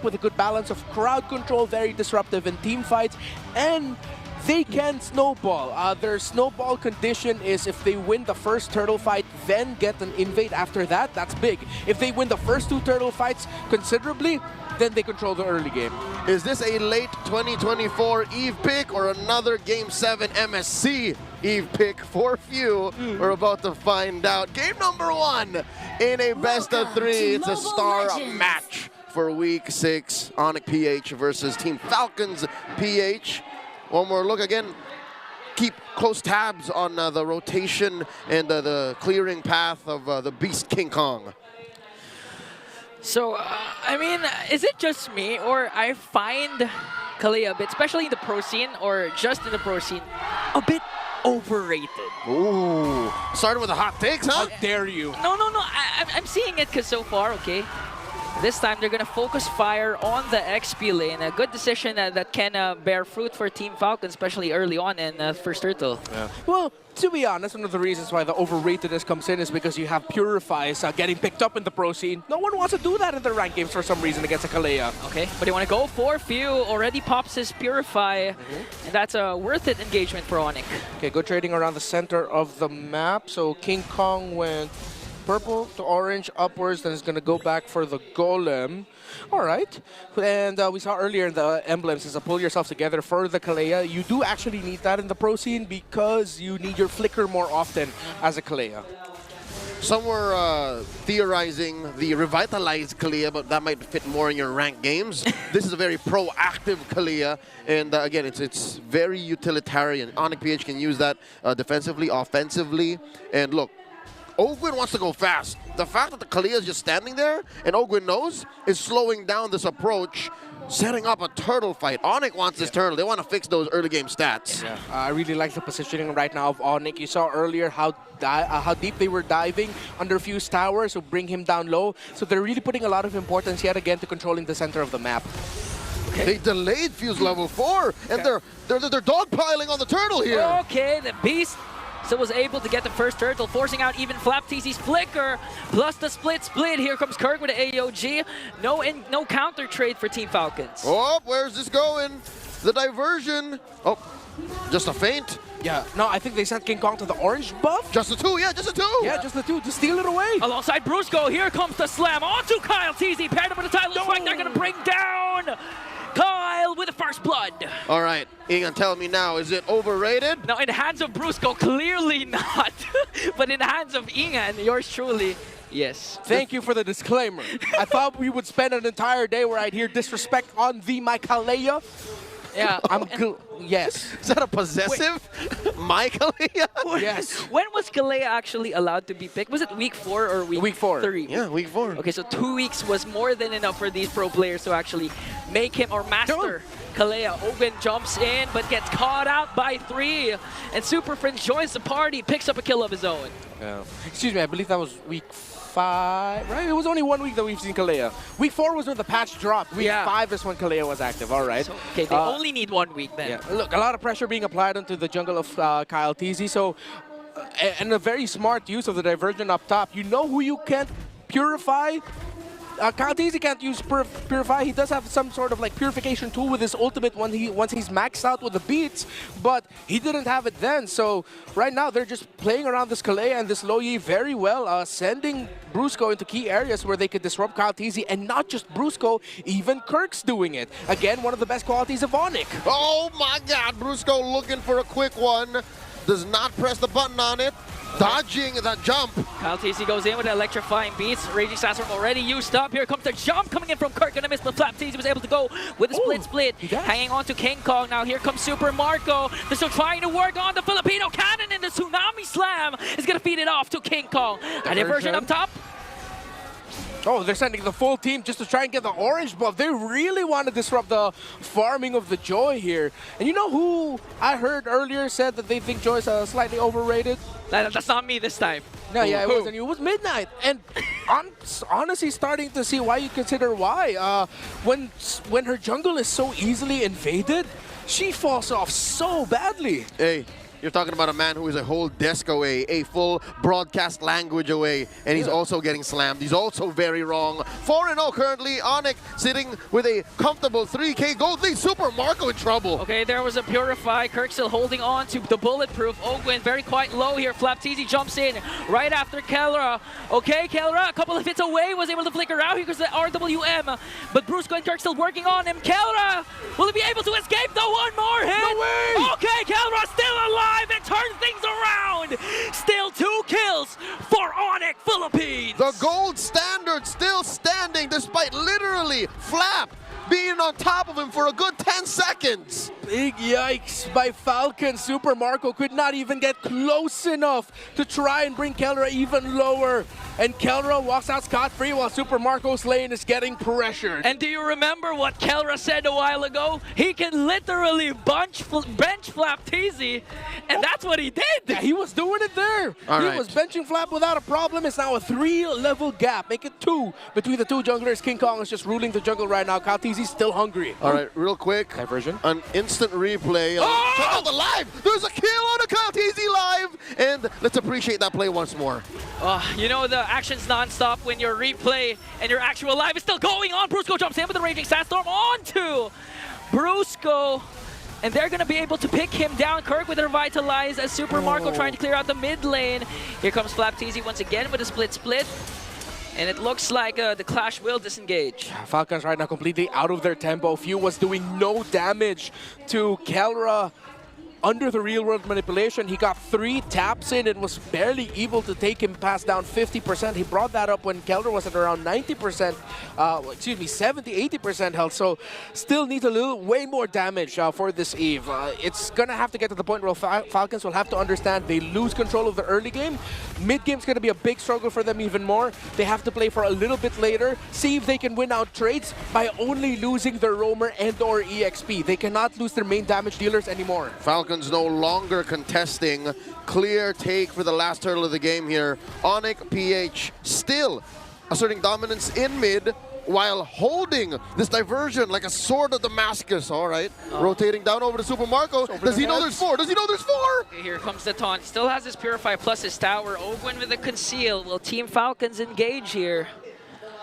with a good balance of crowd control, very disruptive in team fights, and they can snowball. Their snowball condition is if they win the first turtle fight, then get an invade after that, that's big. If they win the first 2 turtle fights considerably, then they control the early game. Is this a late 2024 Eve pick or another Game 7 MSC Eve pick? For few, we're about to find out. Game number 1 in a best of 3. It's a star match for Week 6. Onic PH versus Team Falcons PH. One more look again. Keep close tabs on the rotation and the clearing path of the Beast King Kong. So, I mean, is it just me, or I find Kalea a bit, especially in the pro scene, or just in the pro scene, a bit overrated? Ooh, starting with the hot takes, huh? How dare you? No. I'm seeing it because so far, okay, this time they're going to focus fire on the XP lane. A good decision that can bear fruit for Team Falcon, especially early on in first turtle. Yeah. Well, to be honest, one of the reasons why the overratedness comes in is because you have Purifies getting picked up in the pro scene. No one wants to do that in the ranked games for some reason against a Kalea. Okay, but you want to go for Few, already pops his Purify, and that's a worth it engagement for Onic. Okay, good trading around the center of the map. So King Kong went purple to orange upwards, then it's going to go back for the golem. All right. And we saw earlier in the emblems is to pull yourself together for the Kalea. You do actually need that in the pro scene because you need your flicker more often as a Kalea. Some were theorizing the revitalized Kalea, but that might fit more in your ranked games. This is a very proactive Kalea, and again, it's very utilitarian. Onic PH can use that defensively, offensively, and look, Ogwin wants to go fast. The fact that the Kalea is just standing there and Ogwin knows is slowing down this approach, setting up a turtle fight. Onic wants this turtle. They want to fix those early game stats. Yeah. I really like the positioning right now of Onic. You saw earlier how deep they were diving under Fuse Tower, so bring him down low. So they're really putting a lot of importance yet again to controlling the center of the map. Okay. They delayed Fuse level 4, and they're dogpiling on the turtle here. Okay, the Beast still was able to get the first turtle, forcing out even Flap TC's flicker, plus the split. Here comes Kirk with the AOG. No counter trade for Team Falcons. Oh, where's this going? The diversion. Oh, just a feint. Yeah, no, I think they sent King Kong to the orange buff. Just the 2, yeah, just the 2. Yeah, just the 2 to steal it away. Alongside Brusco, here comes the slam onto Kyle TZ, paired up with a title strike. They're going to bring down Kyle with the first blood. All right, Ingan, tell me now, is it overrated? Now, in the hands of Brusco, clearly not. But in the hands of Ingan, yours truly, yes. Thank you for the disclaimer. I thought we would spend an entire day where I'd hear disrespect on the Kalea. Yeah. Yes. Is that a possessive Kalea? Yes. When was Kalea actually allowed to be picked? Was it week 4 or week 3? Yeah, week 4. Okay, so 2 weeks was more than enough for these pro players to actually make him or master Kalea. Ogwin jumps in but gets caught out by 3. And Super Friends joins the party, picks up a kill of his own. Yeah. Excuse me, I believe that was week 5, right? It was only 1 week that we've seen Kalea. Week 4 was when the patch dropped. Week 5 is when Kalea was active, all right. So, okay, they only need 1 week then. Yeah. Look, a lot of pressure being applied onto the jungle of Kyle TZ, so, and a very smart use of the diversion up top. You know who you can't purify? Kyle TZ can't use Purify. He does have some sort of like purification tool with his ultimate once he's maxed out with the beats, but he didn't have it then. So right now they're just playing around this Kalea and this Loyi very well, sending Brusco into key areas where they could disrupt Kyle TZ, and not just Brusco, even Kirk's doing it. Again, one of the best qualities of Onic. Oh my God, Brusco looking for a quick one. Does not press the button on it. Dodging the jump. Kyle TC goes in with electrifying beats. Raging Sandstorm already used up. Here comes the jump coming in from Kirk. Gonna miss the Flap. TC was able to go with a split. Hanging on to King Kong. Now here comes Super Marco. They're still trying to work on the Filipino cannon, and the Tsunami Slam is gonna feed it off to King Kong. A diversion up top. Oh, they're sending the full team just to try and get the orange buff. They really want to disrupt the farming of the Joy here. And you know who I heard earlier said that they think Joy's slightly overrated? That's not me this time. No, yeah, it wasn't you. It was Midnight. And I'm honestly starting to see why you consider why. When her jungle is so easily invaded, she falls off so badly. Hey, You're talking about a man who is a whole desk away, a full broadcast language away, and he's also getting slammed. He's also very wrong. 4-0 currently. Onic sitting with a comfortable 3K gold lead. Super Marco in trouble. Okay, there was a Purify. Kirk still holding on to the bulletproof. Ogwin very quite low here. Flapteezy jumps in right after Kelra. Okay, Kelra a couple of hits away, was able to flicker out. Here goes the RWM. But Brusco and Kirk still working on him. Kelra, will he be able to escape the one more hit? No way! Okay, Kelra still alive and turns things around. Still 2 kills for Onic Philippines. The gold standard still standing despite literally Flap being on top of him for a good 10 seconds. Big yikes by Falcon. Super Marco could not even get close enough to try and bring Kelra even lower. And Kelra walks out scot-free while Super Marco's lane is getting pressured. And do you remember what Kelra said a while ago? He can literally bench Flapteezy, and that's what he did. Yeah, he was doing it there. All he right. was benching Flap without a problem. It's now a 3-level gap. Make it 2 between the 2 junglers. King Kong is just ruling the jungle right now. Kaltizi's still hungry. All right, real quick. Diversion. An instant replay. Oh! Check out the live. There's a kill on a Kaltizi live. And let's appreciate that play once more. You know the action's non-stop when your replay and your actual live is still going on. Brusco jumps in with the Raging Sandstorm onto Brusco. And they're going to be able to pick him down. Kirk with a Revitalize as Super Marco trying to clear out the mid lane. Here comes Flapteezy once again with a split. And it looks like the Clash will disengage. Falcons right now completely out of their tempo. Few was doing no damage to Kelra. Under the real-world manipulation, he got 3 taps in and was barely able to take him past down 50%. He brought that up when Kelra was at around 90%, 70, 80% health. So still needs way more damage for this Eve. It's gonna have to get to the point where Falcons will have to understand they lose control of the early game. Mid-game's gonna be a big struggle for them even more. They have to play for a little bit later, see if they can win out trades by only losing their roamer and or EXP. They cannot lose their main damage dealers anymore. Falcons no longer contesting. Clear take for the last turtle of the game here. Onic PH still asserting dominance in mid while holding this diversion like a sword of Damascus. All right, rotating down over to Super Marco. Does he know there's 4? Does he know there's 4? Okay, here comes the taunt. Still has his Purify plus his tower. Ogwin with a conceal. Will Team Falcons engage here?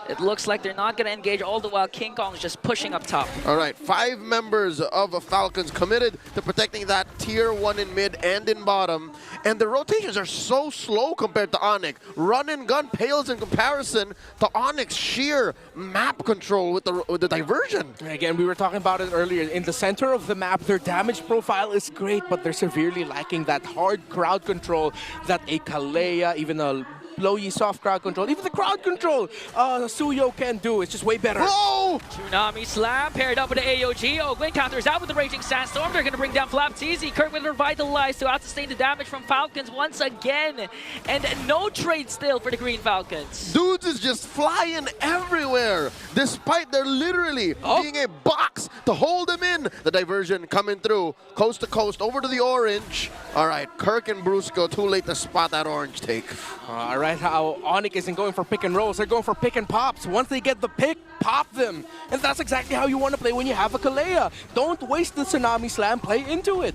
It looks like they're not going to engage, all the while King Kong's just pushing up top. All right, 5 members of Falcons committed to protecting that tier 1 in mid and in bottom. And the rotations are so slow compared to Onic. Run and gun pales in comparison to Onic's sheer map control with the diversion. Again, we were talking about it earlier. In the center of the map, their damage profile is great, but they're severely lacking that hard crowd control that a Kalea, even a Blowy soft crowd control, even the crowd control Suyo can do. It's just way better. Whoa! Tsunami Slam paired up with the AOG. Ogwin counters out with the Raging Sandstorm. They're going to bring down Flapteezy. Kirk with Revitalize to outsustain the damage from Falcons once again. And no trade still for the Green Falcons. Dudes is just flying everywhere, despite there literally being a box to hold them in. The diversion coming through, coast to coast, over to the orange. All right, Kirk and Brusco, too late to spot that orange take. All right, how Onic isn't going for pick and rolls, they're going for pick and pops. Once they get the pick, pop them. And that's exactly how you want to play when you have a Kalea. Don't waste the Tsunami Slam, play into it.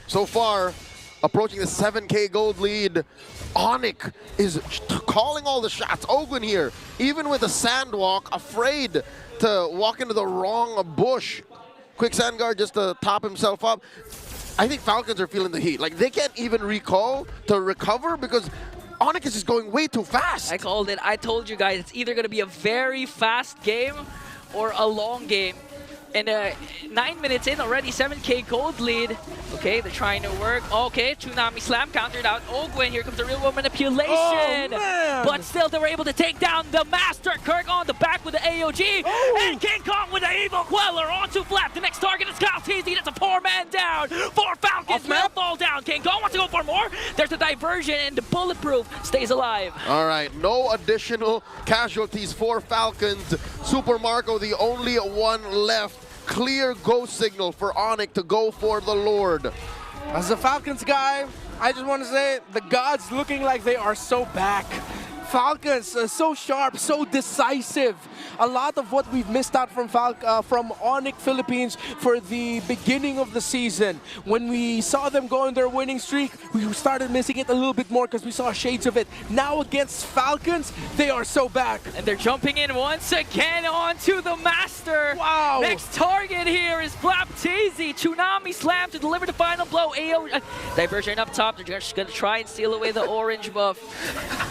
So far, approaching the 7K gold lead, Onic is calling all the shots. Ogwin here, even with a sand walk, afraid to walk into the wrong bush. Quick sand guard just to top himself up. I think Falcons are feeling the heat. Like, they can't even recall to recover because Onic is just going way too fast. I called it. I told you guys it's either going to be a very fast game or a long game. And 9 minutes in already, 7K gold lead. Okay, they're trying to work. Okay, Tsunami Slam countered out Ogwin. Here comes the real world manipulation. Oh, man. But still, they were able to take down the Master. Kirk on the back with the AOG. And King Kong with the Evil Queller onto Flap. The next target is Kaltizi. That's a 4-man down. 4 Falcons will fall down. King Kong wants to go for more. There's the diversion, and the bulletproof stays alive. All right, no additional casualties for Falcons. Super Marco, the only one left. Clear go signal for Onic to go for the Lord. As a Falcons guy, I just want to say the gods looking like they are so back. Falcons, so sharp, so decisive. A lot of what we've missed out from Onic Philippines for the beginning of the season. When we saw them go on their winning streak, we started missing it a little bit more because we saw shades of it. Now against Falcons, they are so back. And they're jumping in once again onto the Master. Wow. Next target here is Flapteezy. Tsunami slam to deliver the final blow. AO diversion up top. They're just going to try and steal away the orange buff.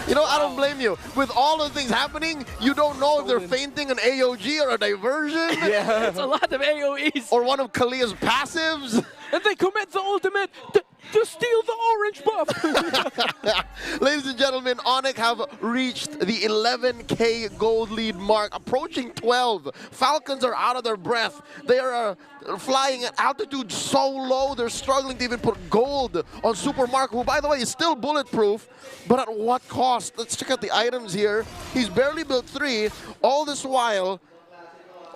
You know, I don't blame you. With all the things happening, you don't know if they're feinting an AOG or a diversion. Yeah. It's a lot of AoEs. Or one of Kalia's passives. And they commit the ultimate to steal the orange buff. Ladies and gentlemen, Onic have reached the 11K gold lead mark, approaching 12. Falcons are out of their breath. They are flying at altitude so low, they're struggling to even put gold on Super Marco, who, by the way, is still bulletproof. But at what cost? Let's check out the items here. He's barely built 3. All this while,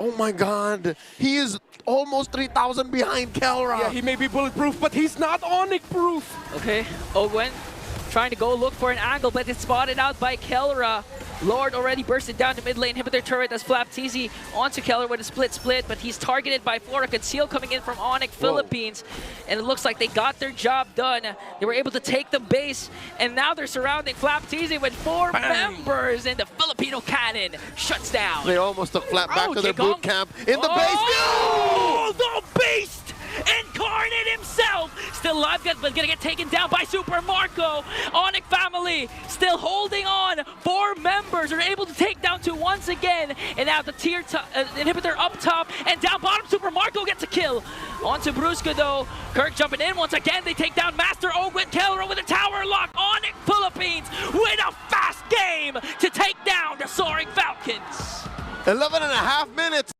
oh my God, he is almost 3,000 behind Kelra. Yeah, he may be bulletproof, but he's not Onic proof. Okay, Ogwen trying to go look for an angle, but it's spotted out by Kelra. Lord already bursted down to mid lane, hit with their turret as Flapteezy onto Keller with a split, but he's targeted by Flora. Conceal coming in from Onic Philippines, and it looks like they got their job done. They were able to take the base, and now they're surrounding Flapteezy with 4 members, and the Filipino cannon shuts down. They almost took Flap back to their Jigong. boot camp in the base. Oh, the beast! Incarnate himself! Still alive, but gonna get taken down by Super Marco. Onic family still holding on. 4 members are able to take down 2 once again. And now the tier inhibitor up top and down bottom. Super Marco gets a kill. Onto Brusca though. Kirk jumping in once again. They take down Master Ogwin Kelra with a tower lock. Onic Philippines with a fast game to take down the Soaring Falcons. 11.5 minutes.